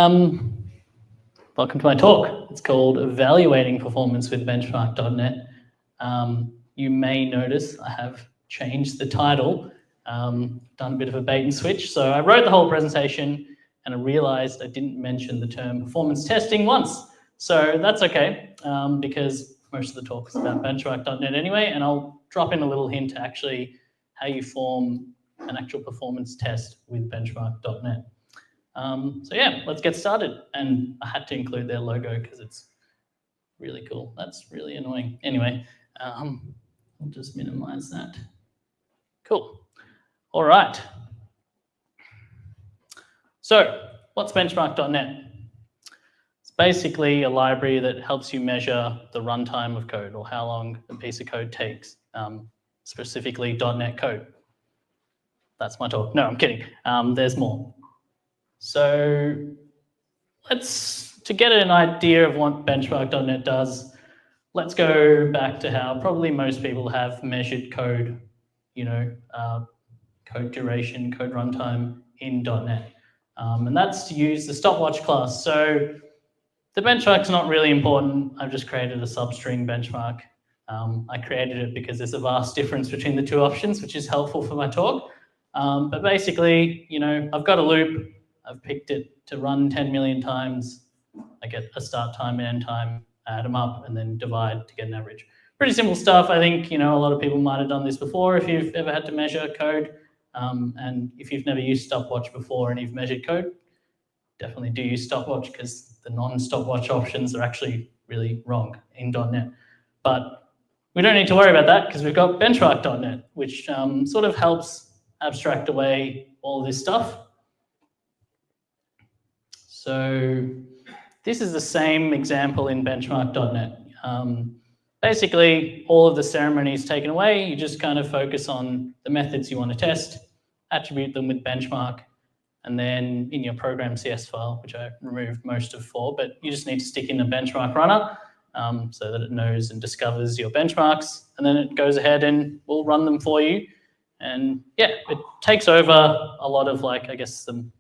Welcome to my talk. It's called Evaluating Performance with BenchmarkDotNet. You may notice I have changed the title, done a bit of a bait and switch. So I wrote the whole presentation and I realized I didn't mention the term performance testing once. So that's okay, because most of the talk is about BenchmarkDotNet anyway, and I'll drop in a little hint to actually how you form an actual performance test with BenchmarkDotNet. So yeah, let's get started. And I had to include their logo because it's really cool. That's really annoying. Anyway, I'll just minimize that. Cool. All right. So what's BenchmarkDotNet? It's basically a library that helps you measure the runtime of code, or how long a piece of code takes, specifically .NET code. That's my talk. No, I'm kidding. There's more. So to get an idea of what BenchmarkDotNet does, let's go back to how probably most people have measured code, code duration, code runtime in .NET. And that's to use the stopwatch class. So the benchmark's not really important. I've just created a substring benchmark. I created it because there's a vast difference between the two options, which is helpful for my talk. But basically, I've got a loop. I've picked it to run 10 million times. I get a start time and end time, add them up, and then divide to get an average. Pretty simple stuff. I think, a lot of people might have done this before if you've ever had to measure code. And if you've never used stopwatch before and you've measured code, definitely do use stopwatch, because the non-stopwatch options are actually really wrong in .NET. But we don't need to worry about that because we've got BenchmarkDotNet, which sort of helps abstract away all this stuff. So this is the same example in BenchmarkDotNet. Basically, all of the ceremony is taken away. You just kind of focus on the methods you want to test, attribute them with benchmark, and then in your program CS file, which I removed most of for, but you just need to stick in a benchmark runner so that it knows and discovers your benchmarks, and then it goes ahead and will run them for you. And yeah, it takes over a lot of the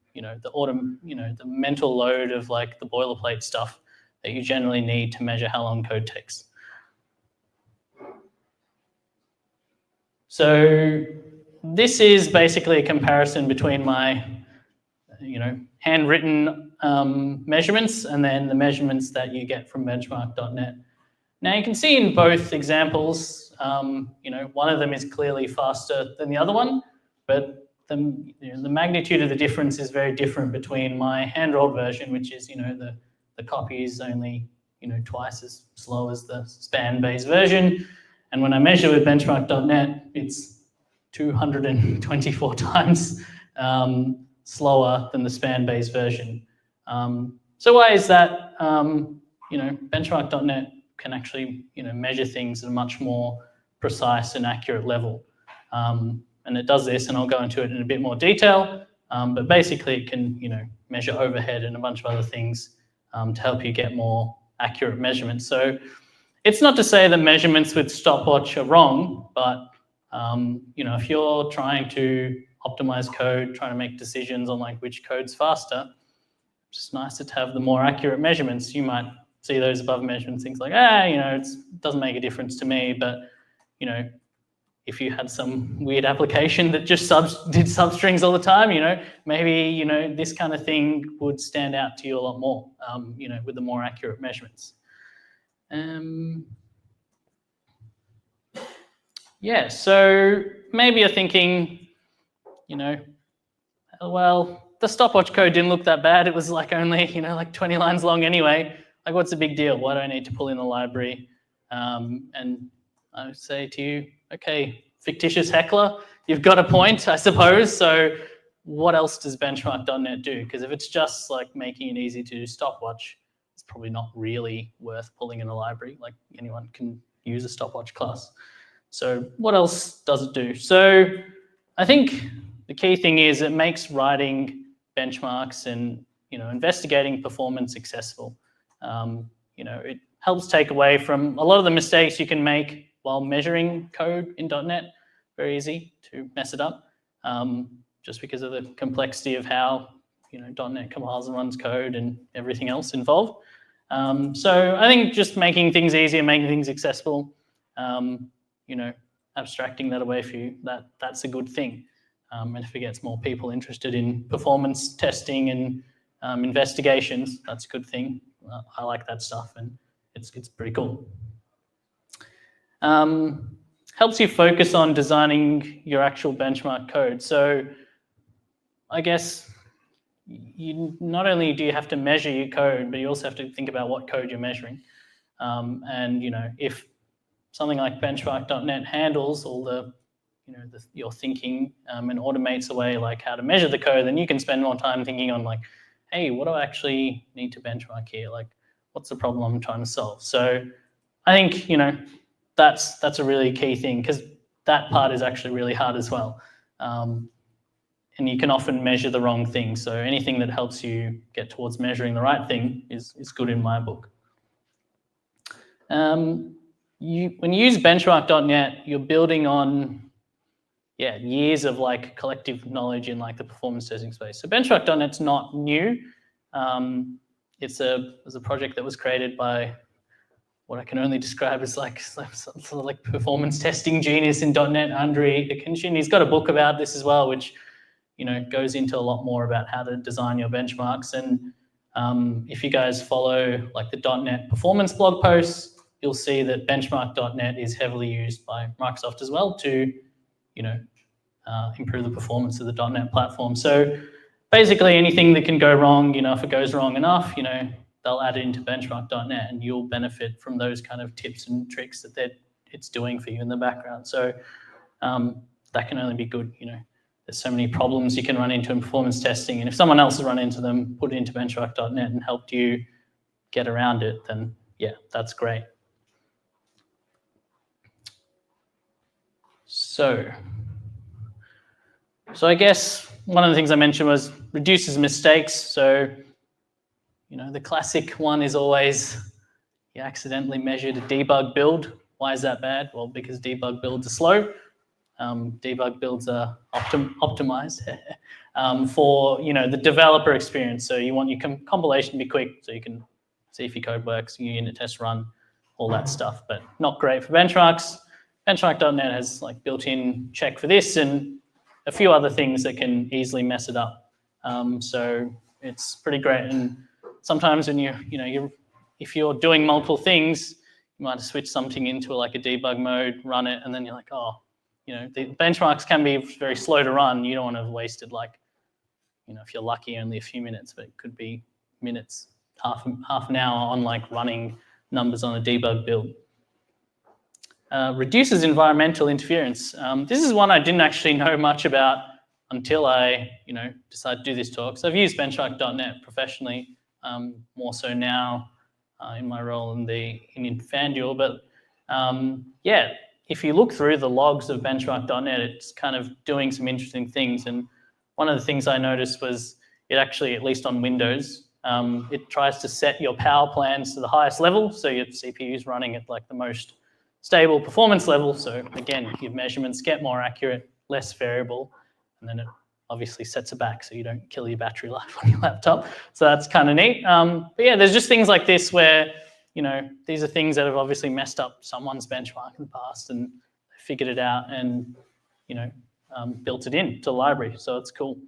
mental load of the boilerplate stuff that you generally need to measure how long code takes. So this is basically a comparison between my, handwritten measurements and then the measurements that you get from BenchmarkDotNet. Now you can see in both examples, one of them is clearly faster than the other one, but the magnitude of the difference is very different between my hand-rolled version, which is, the copy is only, twice as slow as the span-based version. And when I measure with BenchmarkDotNet, it's 224 times slower than the span-based version. So why is that? BenchmarkDotNet can actually, measure things at a much more precise and accurate level. And it does this, and I'll go into it in a bit more detail, but basically it can, measure overhead and a bunch of other things to help you get more accurate measurements. So it's not to say that measurements with stopwatch are wrong, but if you're trying to optimize code, trying to make decisions on which code's faster, it's just nicer to have the more accurate measurements. You might see those above measurements, things like, it doesn't make a difference to me, but if you had some weird application that just did substrings all the time, maybe, this kind of thing would stand out to you a lot more, with the more accurate measurements. Yeah, so maybe you're thinking, well, the stopwatch code didn't look that bad. It was only, 20 lines long anyway. What's the big deal? Why do I need to pull in the library? And I would say to you, okay, fictitious heckler, you've got a point, I suppose. So what else does BenchmarkDotNet do? Because if it's just making it easy to do stopwatch, it's probably not really worth pulling in a library. Anyone can use a stopwatch class. So what else does it do? So I think the key thing is it makes writing benchmarks and investigating performance accessible. It helps take away from a lot of the mistakes you can make while measuring code in .NET. Very easy to mess it up, just because of the complexity of how .NET compiles and runs code and everything else involved. So I think just making things easier, making things accessible, abstracting that away for you, that's a good thing. And if it gets more people interested in performance testing and investigations, that's a good thing. I like that stuff, and it's pretty cool. Helps you focus on designing your actual benchmark code. So I guess not only do you have to measure your code, but you also have to think about what code you're measuring. And if something like BenchmarkDotNet handles all the your thinking and automates away like how to measure the code, then you can spend more time thinking on like, hey, what do I actually need to benchmark here? Like, what's the problem I'm trying to solve? So I think that's a really key thing, because that part is actually really hard as well. And you can often measure the wrong thing. So anything that helps you get towards measuring the right thing is good in my book. When you use BenchmarkDotNet, you're building on years of like collective knowledge in like the performance testing space. So BenchmarkDotNet's not new. It's a project that was created by what I can only describe as like sort of like performance testing genius in .NET, Andrei Akinshin. He's got a book about this as well, which goes into a lot more about how to design your benchmarks. And if you guys follow like the .NET performance blog posts, you'll see that BenchmarkDotNet is heavily used by Microsoft as well to improve the performance of the .NET platform. So basically anything that can go wrong, if it goes wrong enough, they'll add it into BenchmarkDotNet, and you'll benefit from those kind of tips and tricks that it's doing for you in the background. So that can only be good. There's so many problems you can run into in performance testing, and if someone else has run into them, put it into BenchmarkDotNet and helped you get around it, then yeah, that's great. So I guess one of the things I mentioned was reduces mistakes. So, the classic one is always you accidentally measured a debug build. Why is that bad? Well, because debug builds are slow. Debug builds are optimized for the developer experience. So you want your compilation to be quick, so you can see if your code works, your unit tests run, all that stuff. But not great for benchmarks. BenchmarkDotNet has like built-in check for this and a few other things that can easily mess it up. So it's pretty great. And sometimes when if you're doing multiple things, you might switch something into like a debug mode, run it, and then you're like, oh, the benchmarks can be very slow to run. You don't want to have wasted like, if you're lucky, only a few minutes, but it could be minutes, half an hour on like running numbers on a debug build. Reduces environmental interference. This is one I didn't actually know much about until I, decided to do this talk. So I've used BenchmarkDotNet professionally, more so now in my role in FanDuel. But yeah, if you look through the logs of BenchmarkDotNet, it's kind of doing some interesting things. And one of the things I noticed was it actually, at least on Windows, it tries to set your power plans to the highest level. So your CPU is running at like the most stable performance level. So again, your measurements get more accurate, less variable, and then it obviously sets it back so you don't kill your battery life on your laptop. So that's kind of neat. But yeah, there's just things like this where, these are things that have obviously messed up someone's benchmark in the past, and they figured it out and, built it into the library. So it's cool.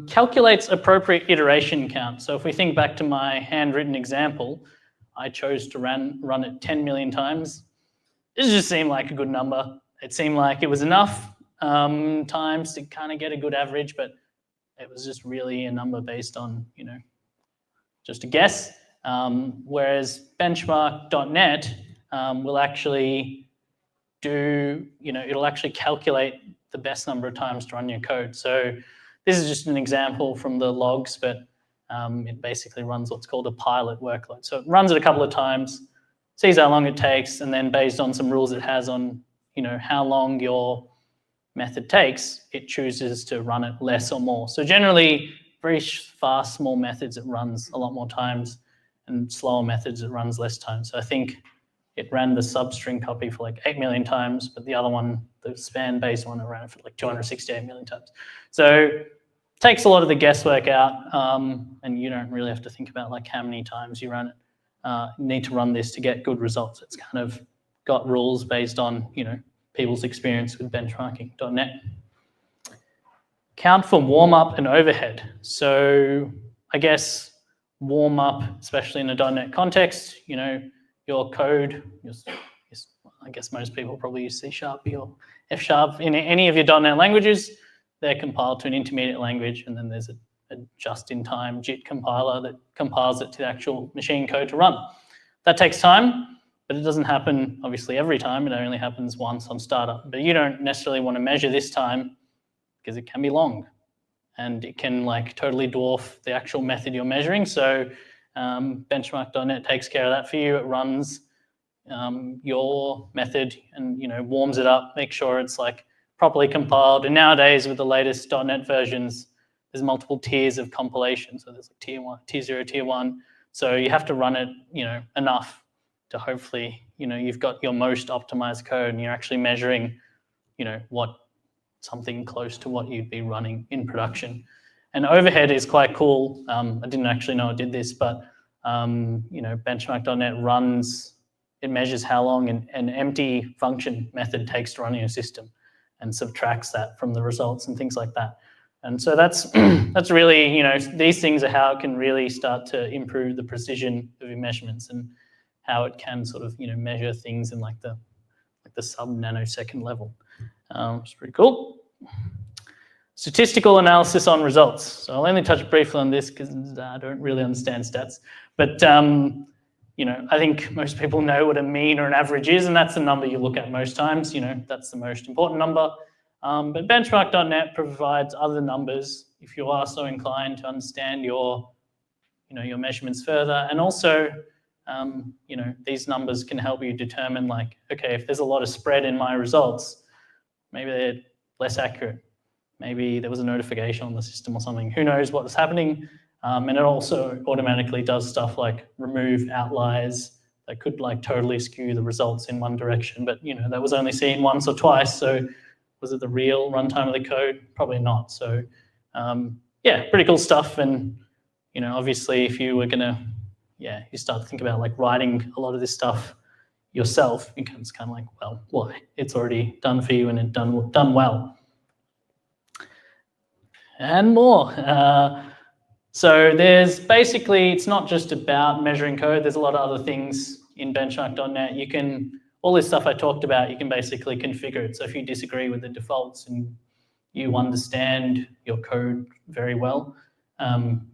Calculates appropriate iteration count. So if we think back to my handwritten example, I chose to run it 10 million times. This just seemed like a good number. It seemed like it was enough times to kind of get a good average, but it was just really a number based on, just a guess. Whereas BenchmarkDotNet will actually do, it'll actually calculate the best number of times to run your code. So this is just an example from the logs, but it basically runs what's called a pilot workload. So it runs it a couple of times, sees how long it takes, and then based on some rules it has on, how long your method takes, it chooses to run it less or more. So generally, very fast, small methods, it runs a lot more times, and slower methods, it runs less times. So I think it ran the substring copy for like 8 million times, but the other one, the span-based one, it ran it for like 268 million times. So takes a lot of the guesswork out, and you don't really have to think about like how many times you run it. Need to run this to get good results. It's kind of got rules based on, you know, people's experience with benchmarking.net. Count for warm-up and overhead. So I guess warm-up, especially in a .NET context, you know, your code, I guess most people probably use C# or F# in any of your .NET languages. They're compiled to an intermediate language, and then there's a just-in-time JIT compiler that compiles it to the actual machine code to run. That takes time, but it doesn't happen, obviously, every time. It only happens once on startup. But you don't necessarily want to measure this time because it can be long, and it can like totally dwarf the actual method you're measuring. So BenchmarkDotNet takes care of that for you. It runs your method and, you know, warms it up, make sure it's like properly compiled. And nowadays with the latest .NET versions, there's multiple tiers of compilation. So there's like tier 1, tier 0, tier 1. So you have to run it, you know, enough to hopefully, you know, you've got your most optimized code and you're actually measuring, you know, what something close to what you'd be running in production. And overhead is quite cool. I didn't actually know it did this, but you know, BenchmarkDotNet runs, it measures how long an empty function method takes to run your system and subtracts that from the results and things like that. And so that's that's really, you know, these things are how it can really start to improve the precision of your measurements and how it can sort of, you know, measure things in like the sub-nanosecond level. It's pretty cool. Statistical analysis on results. So I'll only touch briefly on this because I don't really understand stats. But you know, I think most people know what a mean or an average is, and that's the number you look at most times. You know, that's the most important number. But BenchmarkDotNet provides other numbers if you are so inclined to understand your, you know, your measurements further. And also, you know, these numbers can help you determine like, okay, if there's a lot of spread in my results, maybe they're less accurate. Maybe there was a notification on the system or something. Who knows what is happening? And it also automatically does stuff like remove outliers that could like totally skew the results in one direction. But, you know, that was only seen once or twice. So was it the real runtime of the code? Probably not. So yeah, pretty cool stuff. And, you know, obviously if you were going to, yeah, you start to think about like writing a lot of this stuff yourself, it becomes kind of like, well, why? It's already done for you and it's done well. And more. So there's basically, it's not just about measuring code. There's a lot of other things in BenchmarkDotNet. You can, all this stuff I talked about, you can basically configure it. So if you disagree with the defaults and you understand your code very well,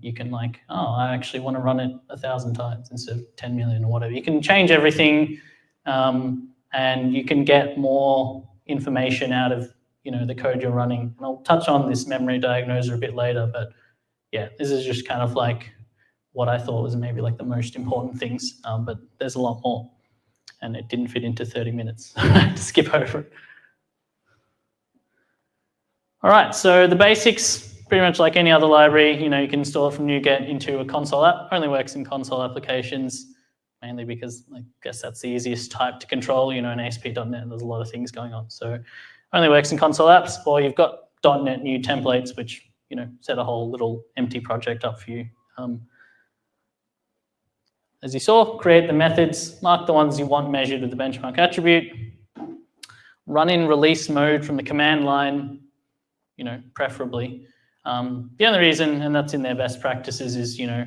you can like, oh, I actually want to run it 1,000 times instead of 10 million or whatever. You can change everything, and you can get more information out of, you know, the code you're running. And I'll touch on this memory diagnoser a bit later, but yeah, this is just kind of like what I thought was maybe like the most important things, but there's a lot more, and it didn't fit into 30 minutes. I had to skip over it. All right, so the basics, pretty much like any other library, you know, you can install it from NuGet into a console app. Only works in console applications, mainly because I guess that's the easiest type to control. You know, in ASP.NET, there's a lot of things going on. So only works in console apps, or you've got .NET new templates, which, you know, set a whole little empty project up for you. As you saw, create the methods, mark the ones you want measured with the benchmark attribute, run in release mode from the command line, you know, preferably. The only reason, and that's in their best practices, is, you know,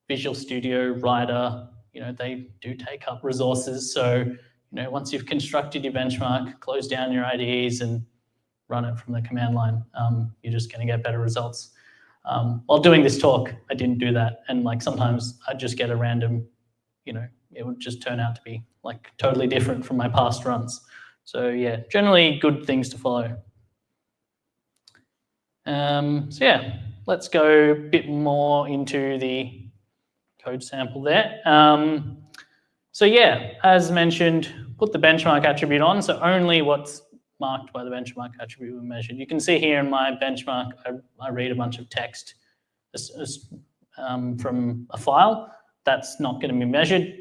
Visual Studio, Writer, you know, they do take up resources. So, you know, once you've constructed your benchmark, close down your IDEs and run it from the command line. You're just going to get better results. While doing this talk, I didn't do that. And like sometimes I'd just get a random, you know, it would just turn out to be like totally different from my past runs. So yeah, generally good things to follow. So yeah, let's go a bit more into the code sample there. So yeah, as mentioned, put the benchmark attribute on. So only what's marked by the benchmark attribute we measured. You can see here in my benchmark, I read a bunch of text from a file. That's not going to be measured.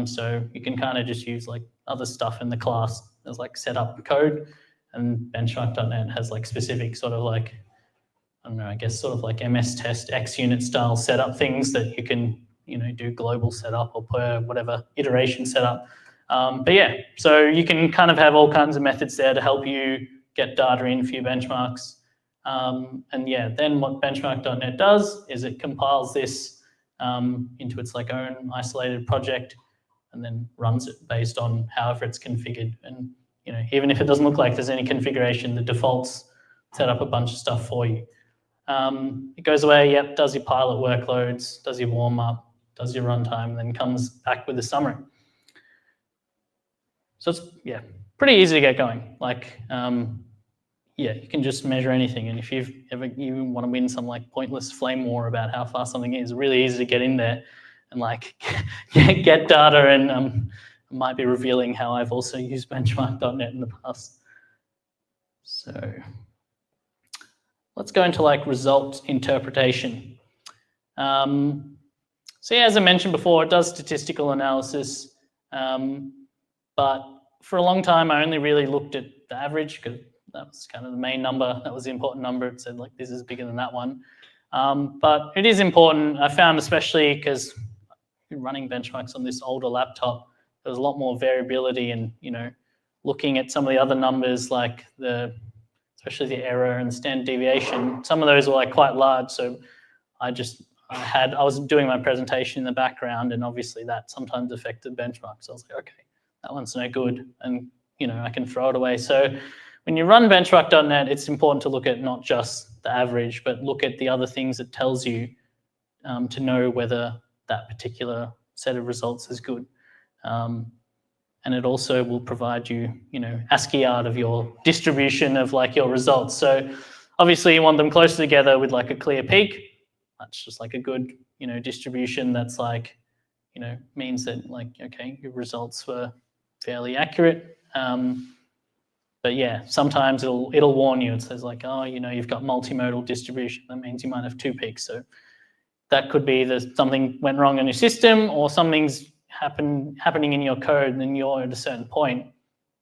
So you can kind of just use like other stuff in the class as like setup code, and BenchmarkDotNet has like specific sort of like I don't know, I guess sort of like MS test X unit style setup things that you can, do global setup or per whatever iteration setup. But yeah, so you can kind of have all kinds of methods there to help you get data in for your benchmarks. And yeah, then what BenchmarkDotNet does is it compiles this into its like own isolated project and then runs it based on however it's configured. And even if it doesn't look like there's any configuration, the defaults set up a bunch of stuff for you. It goes away, yep, does your pilot workloads, does your warm up, does your runtime, and then comes back with a summary. So it's, yeah, pretty easy to get going. Like, yeah, you can just measure anything. And if you want to win some like pointless flame war about how fast something is, really easy to get in there and like get data. And I might be revealing how I've also used BenchmarkDotNet in the past. So let's go into like result interpretation. So yeah, as I mentioned before, it does statistical analysis, but for a long time I only really looked at the average because that was kind of the main number. That was the important number. It said like this is bigger than that one. But it is important. I found especially because running benchmarks on this older laptop, there was a lot more variability and looking at some of the other numbers like especially the error and standard deviation. Some of those were like quite large, so I was doing my presentation in the background, and obviously that sometimes affected benchmarks. So I was like, okay, that one's no good, and I can throw it away. So when you run BenchmarkDotNet, it's important to look at not just the average, but look at the other things it tells you to know whether that particular set of results is good. And it also will provide you, ASCII art of your distribution of like your results. So obviously you want them closer together with like a clear peak. That's just like a good, distribution that's like, means that like, okay, your results were fairly accurate. But yeah, sometimes it'll warn you. It says like, oh, you've got multimodal distribution. That means you might have two peaks. So that could be that something went wrong in your system or something's happening in your code, and then you're at a certain point,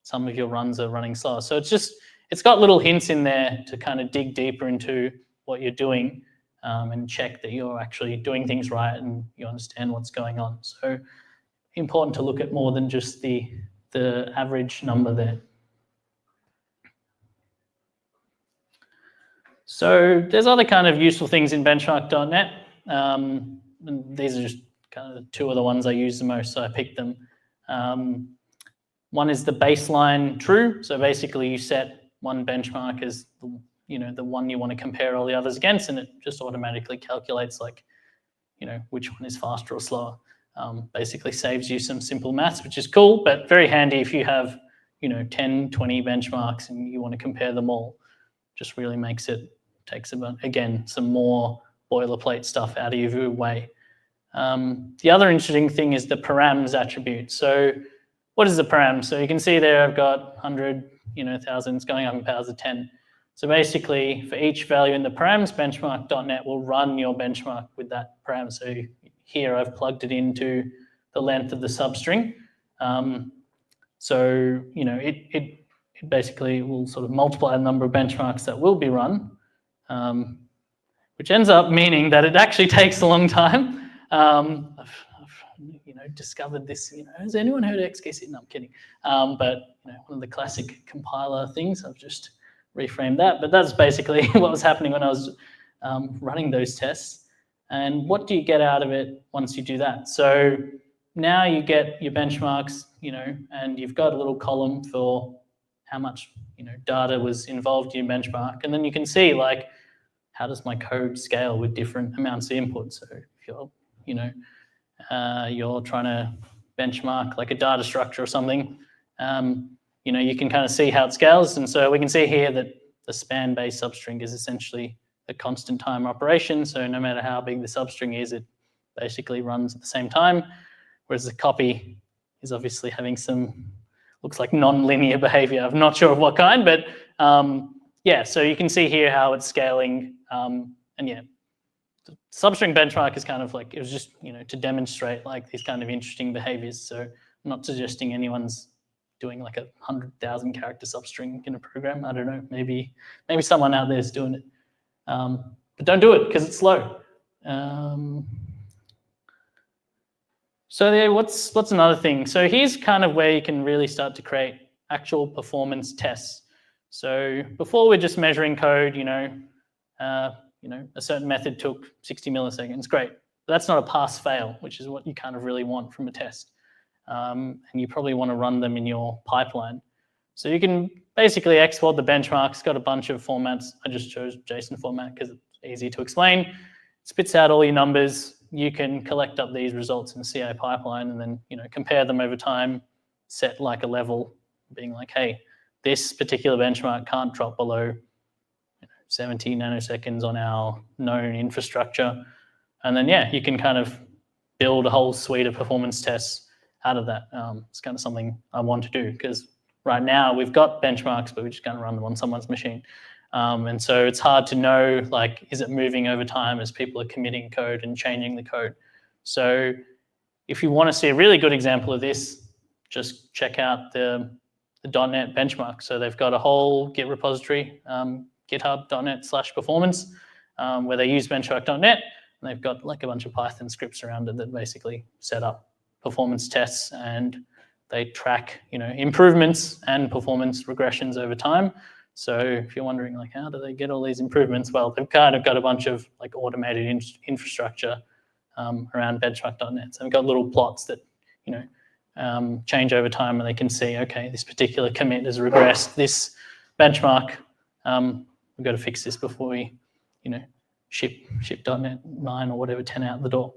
some of your runs are running slower. So it's got little hints in there to kind of dig deeper into what you're doing and check that you're actually doing things right and you understand what's going on. So important to look at more than just the average number there. So there's other kind of useful things in BenchmarkDotNet. And these are just kind of two of the ones I use the most, so I picked them. One is the baseline true. So basically you set one benchmark as the one you want to compare all the others against, and it just automatically calculates like, which one is faster or slower. Basically saves you some simple maths, which is cool, but very handy if you have, 10, 20 benchmarks and you want to compare them all. Just really takes about, again, some more boilerplate stuff out of your way. The other interesting thing is the params attribute. So what is the param? So you can see there I've got 100, thousands going up in powers of 10. So basically for each value in the params, BenchmarkDotNet will run your benchmark with that param. So here I've plugged it into the length of the substring. So, it basically will sort of multiply the number of benchmarks that will be run, which ends up meaning that it actually takes a long time. I've discovered this. Has anyone heard of XKCD? No, I'm kidding. But one of the classic compiler things. I've just reframed that. But that's basically what was happening when I was running those tests. And what do you get out of it once you do that? So now you get your benchmarks, and you've got a little column for how much data was involved in your benchmark, and then you can see like how does my code scale with different amounts of input. So if you're you're trying to benchmark like a data structure or something, you can kind of see how it scales. And so we can see here that the span-based substring is essentially a constant time operation. So no matter how big the substring is, it basically runs at the same time. Whereas the copy is obviously having some, looks like non-linear behavior. I'm not sure of what kind, but yeah, so you can see here how it's scaling. And yeah, the substring benchmark is kind of like, it was just, to demonstrate like these kind of interesting behaviors. So I'm not suggesting anyone's doing like 100,000 character substring in a program. I don't know, maybe someone out there is doing it. But don't do it because it's slow. So what's another thing? So here's kind of where you can really start to create actual performance tests. So before we're just measuring code, a certain method took 60 milliseconds, great. But that's not a pass-fail, which is what you kind of really want from a test. And you probably want to run them in your pipeline. So you can basically export the benchmark. It's got a bunch of formats. I just chose JSON format because it's easy to explain. It spits out all your numbers. You can collect up these results in the CI pipeline and then compare them over time, set like a level, being like, hey, this particular benchmark can't drop below 70 nanoseconds on our known infrastructure. And then, yeah, you can kind of build a whole suite of performance tests out of that. It's kind of something I want to do because right now we've got benchmarks, but we just kind of run them on someone's machine. And so it's hard to know, like, is it moving over time as people are committing code and changing the code? So if you want to see a really good example of this, just check out the .NET benchmark. So they've got a whole Git repository, github.net/performance, where they use benchmark.net, and they've got like a bunch of Python scripts around it that basically set up performance tests, and they track improvements and performance regressions over time. So if you're wondering, like, how do they get all these improvements? Well, they've kind of got a bunch of like automated infrastructure around benchmark.net. So they've got little plots that change over time, and they can see, okay, this particular commit has regressed. This benchmark, we've got to fix this before we, ship .NET 9 or whatever 10 out the door.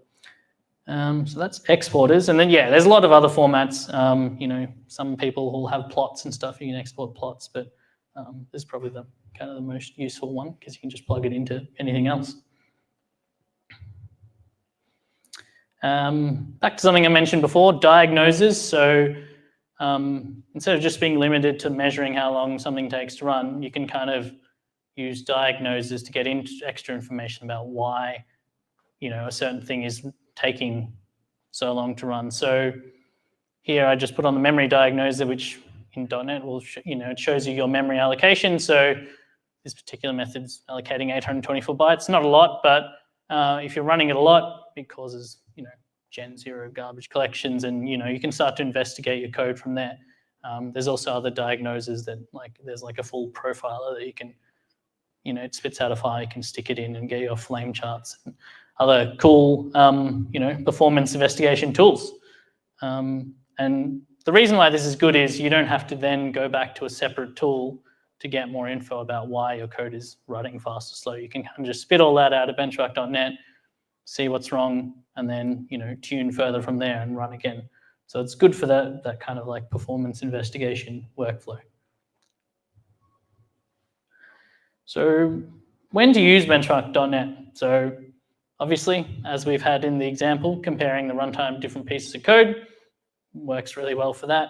So that's exporters, and then there's a lot of other formats. Some people will have plots and stuff. You can export plots, but this is probably the kind of the most useful one because you can just plug it into anything else. Back to something I mentioned before, diagnosers. So instead of just being limited to measuring how long something takes to run, you can kind of use diagnosers to get into extra information about why a certain thing is taking so long to run. So here I just put on the memory diagnoser, which in .NET will it shows you your memory allocation. So this particular method's allocating 824 bytes. Not a lot, but if you're running it a lot, it causes Gen 0 garbage collections, and you can start to investigate your code from there. There's also other diagnosers that there's like a full profiler that you can it spits out a file, you can stick it in and get your flame charts and other cool performance investigation tools. And the reason why this is good is you don't have to then go back to a separate tool to get more info about why your code is running fast or slow. You can kind of just spit all that out of benchmark.net, see what's wrong, and then tune further from there and run again. So it's good for that kind of like performance investigation workflow. So when to use benchmark.net? So obviously, as we've had in the example, comparing the runtime of different pieces of code works really well for that.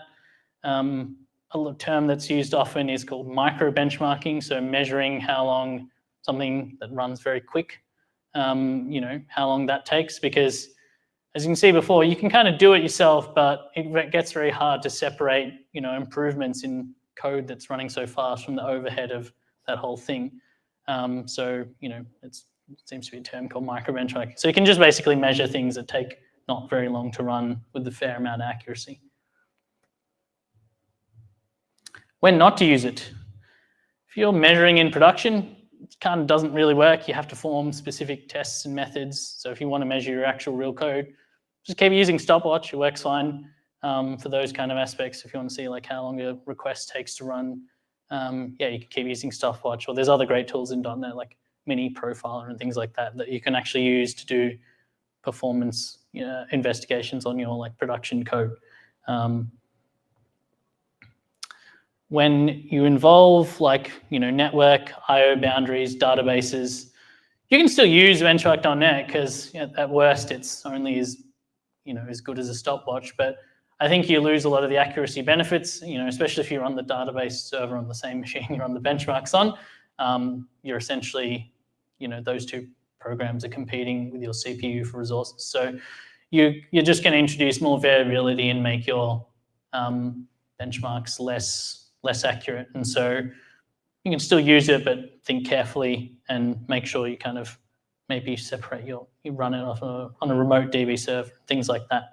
A term that's used often is called micro benchmarking, so measuring how long something that runs very quick, how long that takes, because as you can see before, you can kind of do it yourself, but it gets very hard to separate, improvements in code that's running so fast from the overhead of that whole thing. So, it seems to be a term called micro benchmarking. So you can just basically measure things that take not very long to run with a fair amount of accuracy. When not to use it. If you're measuring in production, it kind of doesn't really work. You have to form specific tests and methods. So if you want to measure your actual real code, just keep using stopwatch. It works fine for those kind of aspects. If you want to see like how long a request takes to run, you can keep using stopwatch. Or there's other great tools in .NET like Mini Profiler and things like that you can actually use to do performance investigations on your like production code. When you involve like network, I/O boundaries, databases, you can still use benchmark.net because at worst it's only as good as a stopwatch. But I think you lose a lot of the accuracy benefits, especially if you run the database server on the same machine you run the benchmarks on. You're essentially, those two programs are competing with your CPU for resources. So you're just going to introduce more variability and make your benchmarks less accurate. And so, you can still use it, but think carefully and make sure you kind of maybe separate you run it off on a remote DB server, things like that.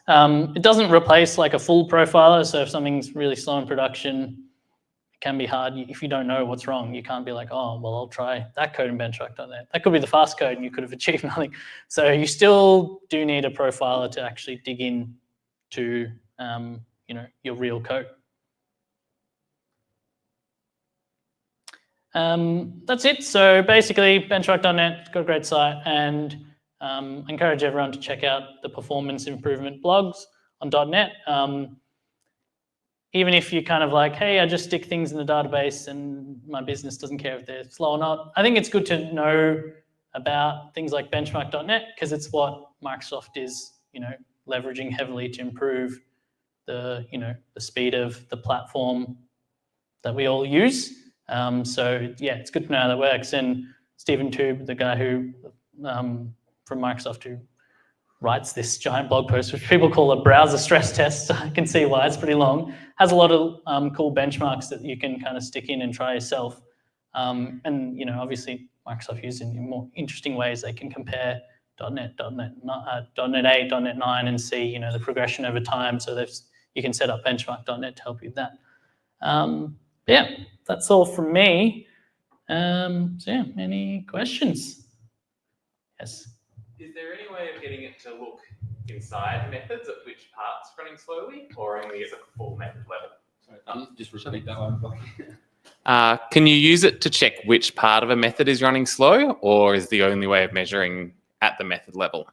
It doesn't replace like a full profiler. So if something's really slow in production, it can be hard. If you don't know what's wrong, you can't be like, oh, well, I'll try that code in BenchmarkDotNet. That could be the fast code and you could have achieved nothing. So you still do need a profiler to actually dig in to your real code. That's it. So basically, BenchmarkDotNet got a great site, and I encourage everyone to check out the performance improvement blogs on .NET. Even if you kind of like, hey, I just stick things in the database and my business doesn't care if they're slow or not. I think it's good to know about things like BenchmarkDotNet because it's what Microsoft is, leveraging heavily to improve the speed of the platform that we all use. So yeah, it's good to know how that works. And Stephen Toub, the guy who from Microsoft who writes this giant blog post, which people call a browser stress test. I can see why it's pretty long. Has a lot of cool benchmarks that you can kind of stick in and try yourself. And obviously Microsoft uses it in more interesting ways. They can compare .NET 8, .NET 9, and see the progression over time. So you can set up BenchmarkDotNet to help you with that. Yeah, that's all from me. So yeah, any questions? Yes. Is there any way of getting it to look inside methods at which part's running slowly, or only at the full method level? Sorry, can you just repeat that one? Can you use it to check which part of a method is running slow, or is the only way of measuring at the method level?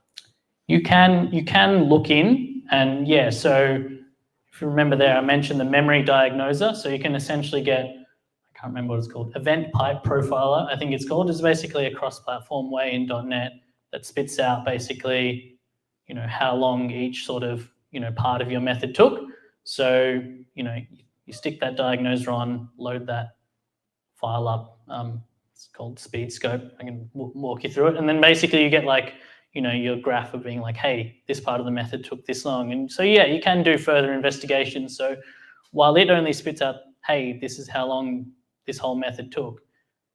You can look in, and yeah, so if you remember there, I mentioned the memory diagnoser. So you can essentially get, I can't remember what it's called, event pipe profiler, I think it's called. It's basically a cross-platform way in .NET that spits out basically, how long each sort of, part of your method took. So, you stick that diagnoser on, load that file up. It's called speed scope. I can walk you through it. And then basically you get like, your graph of being like, hey, this part of the method took this long. And so, yeah, you can do further investigation. So while it only spits out, hey, this is how long this whole method took,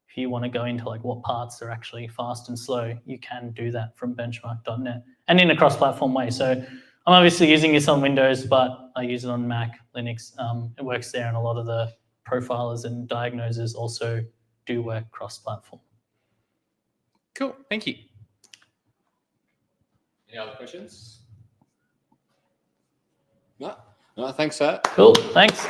if you want to go into like what parts are actually fast and slow, you can do that from BenchmarkDotNet and in a cross-platform way. So I'm obviously using this on Windows, but I use it on Mac, Linux. It works there, and a lot of the profilers and diagnosers also do work cross-platform. Cool, thank you. Any other questions? No, thanks, Sat. Cool, thanks.